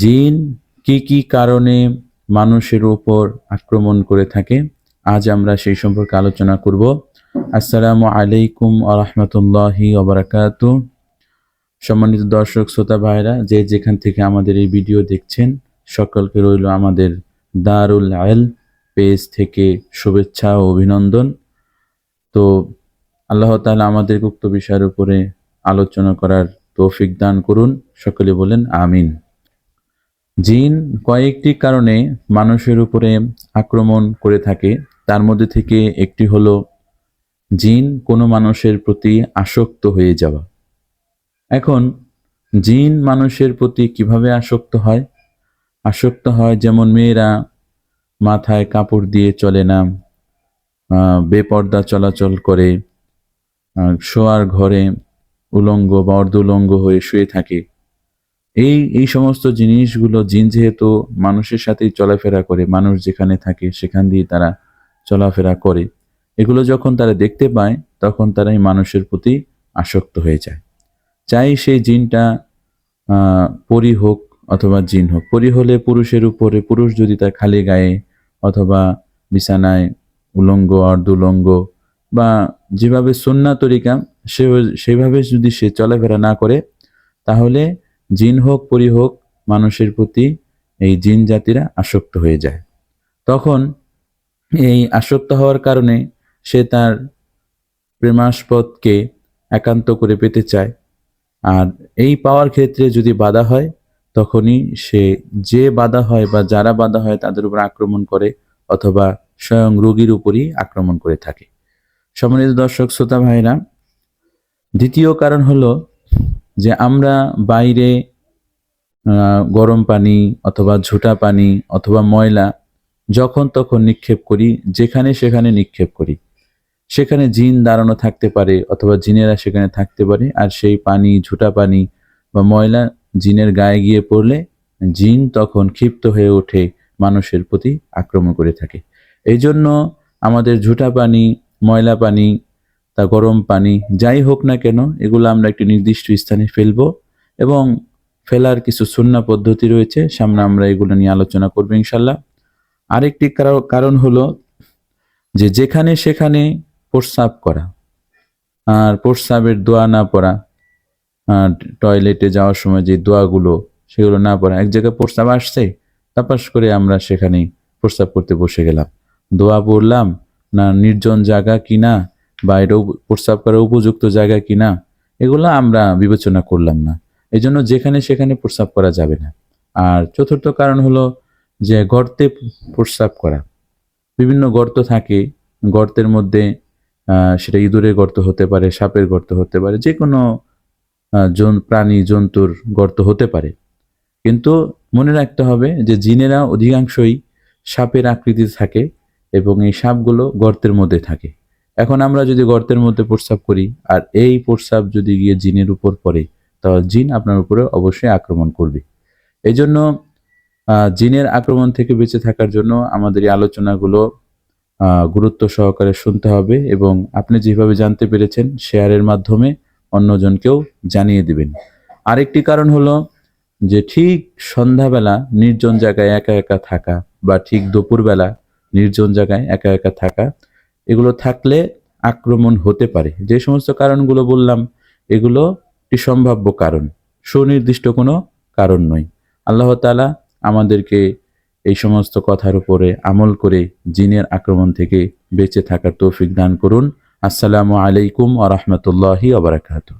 জিন কি কি কারণে মানুষের উপর আক্রমণ করে থাকে, আজ আমরা সেই সম্পর্কে আলোচনা করব। আসসালামু আলাইকুম ওয়া রাহমাতুল্লাহি ওয়া বারাকাতুহু। সম্মানিত দর্শক শ্রোতা ভাইরা, যে যেখান থেকে আমাদের এই ভিডিও দেখছেন, সকলকে রইল আমাদের দারুল ইলম পেজ থেকে শুভেচ্ছা ও অভিনন্দন। তো আল্লাহ তাআলা আমাদের উক্ত বিষয়ের উপরে আলোচনা করার তৌফিক দান করুন। সকলে বলেন আমিন। জিন কয়েকটি কারণে মানুষের উপরে আক্রমণ করে থাকে। তার মধ্যে থেকে একটি হলো জিন কোনো মানুষের প্রতি আসক্ত হয়ে যাওয়া। এখন জিন মানুষের প্রতি কিভাবে আসক্ত হয়? আসক্ত হয় যেমন মেয়েরা মাথায় কাপড় দিয়ে চলে না, বেপর্দা চলাচল করে, শোয়ার ঘরে উলঙ্গ বা অর্ধ উলঙ্গ হয়ে শুয়ে থাকে। এই সমস্ত জিনিসগুলো, জিন যেহেতু মানুষের সাথেই চলাফেরা করে, মানুষ যেখানে থাকে সেখান দিয়ে তারা চলাফেরা করে, এগুলো যখন তারা দেখতে পায় তখন তারা এই মানুষের প্রতি আসক্ত হয়ে যায়। চাই সেই জিনটা পরী হোক অথবা জিন হোক। পরী হলে পুরুষের উপরে, পুরুষ যদি তার খালি গায়ে অথবা বিছানায় উলঙ্গ অর্ধ উলঙ্গ বা যেভাবে সুন্নাহ তরিকা সেভাবে যদি সে চলাফেরা না করে, তাহলে জিন হোক পরী হোক মানুষের প্রতি এই জিন জাতিরা আসক্ত হয়ে যায়। তখন এই আসক্ত হওয়ার কারণে সে তার প্রেমাস্পদকে একান্ত করে পেতে চায়। আর এই পাওয়ার ক্ষেত্রে যদি বাধা হয়, তখনই সে যে বাধা হয় বা যারা বাধা হয় তাদের উপর আক্রমণ করে অথবা স্বয়ং রোগীর উপরই আক্রমণ করে থাকে। সম্মানিত দর্শক শ্রোতা ভাইরা, দ্বিতীয় কারণ হলো যে আমরা বাইরে গরম পানি অথবা ঝুটা পানি অথবা ময়লা যখন তখন নিক্ষেপ করি, যেখানে সেখানে নিক্ষেপ করি। সেখানে জিন দাঁড়ানো থাকতে পারে অথবা জিনেরা সেখানে থাকতে পারে, আর সেই পানি, ঝুটা পানি বা ময়লা জিনের গায়ে গিয়ে পড়লে জিন তখন ক্ষিপ্ত হয়ে ওঠে, মানুষের প্রতি আক্রমণ করে থাকে। এই জন্য আমাদের ঝুটা পানি, ময়লা পানি, তা গরম পানি যাই হোক না কেন, এগুলো আমরা একটি নির্দিষ্ট স্থানে ফেলবো এবং ফেলার কিছু সুন্নাহ পদ্ধতি রয়েছে, সামনে আমরা এগুলো নিয়ে আলোচনা করবো ইনশাল্লাহ। আরেকটি কারণ হলো যে যেখানে সেখানে প্রস্রাব করা আর প্রস্রাবের দোয়া না পড়া, টয়লেটে যাওয়ার সময় যে দোয়াগুলো সেগুলো না পড়া। এক জায়গায় প্রস্রাব আসছে, তাপাস করে আমরা সেখানেই প্রস্রাব করতে বসে গেলাম, দোয়া পড়লাম না, নির্জন জায়গা কিনা বা এটা প্রস্রাব করার উপযুক্ত জায়গা কিনা, এগুলো আমরা বিবেচনা করলাম না। এই জন্য যেখানে সেখানে প্রস্রাব করা যাবে না। আর চতুর্থ কারণ হলো যে গর্তে প্রস্রাব করা। বিভিন্ন গর্ত থাকে, গর্তের মধ্যে সেটা ইঁদুরের গর্ত হতে পারে, সাপের গর্ত হতে পারে, যে কোনো প্রাণী জন্তুর গর্ত হতে পারে। কিন্তু মনে রাখতে হবে যে জিনেরা অধিকাংশই সাপের আকৃতিতে থাকে এবং এই সাপগুলো গর্তের মধ্যে থাকে। এখন আমরা যদি গর্তের মধ্যে প্রস্রাব করি আর এই প্রস্রাব যদি গিয়ে জিনের উপর পড়ে, তাহলে জিন আপনার উপরে অবশ্যই আক্রমণ করবে। এই জন্য জিনের আক্রমণ থেকে বেঁচে থাকার জন্য আমাদের এই আলোচনাগুলো গুরুত্ব সহকারে শুনতে হবে এবং আপনি যেভাবে জানতে পেরেছেন শেয়ারের মাধ্যমে অন্যজনকেও জানিয়ে দিবেন। আরেকটি কারণ হলো যে ঠিক সন্ধ্যাবেলা নির্জন জায়গায় একা একা থাকা বা ঠিক দুপুরবেলা নির্জন জায়গায় একা একা থাকা, এগুলো থাকলে আক্রমণ হতে পারে। যে সমস্ত কারণগুলো বললাম এগুলো একটি সম্ভাব্য কারণ, সুনির্দিষ্ট কোনো কারণ নয়। আল্লাহ তাআলা আমাদেরকে এই সমস্ত কথার উপরে আমল করে জিনের আক্রমণ থেকে বেঁচে থাকার তৌফিক দান করুন। আসসালামু আলাইকুম ওয়া রাহমাতুল্লাহি ওয়া বারাকাতুহু।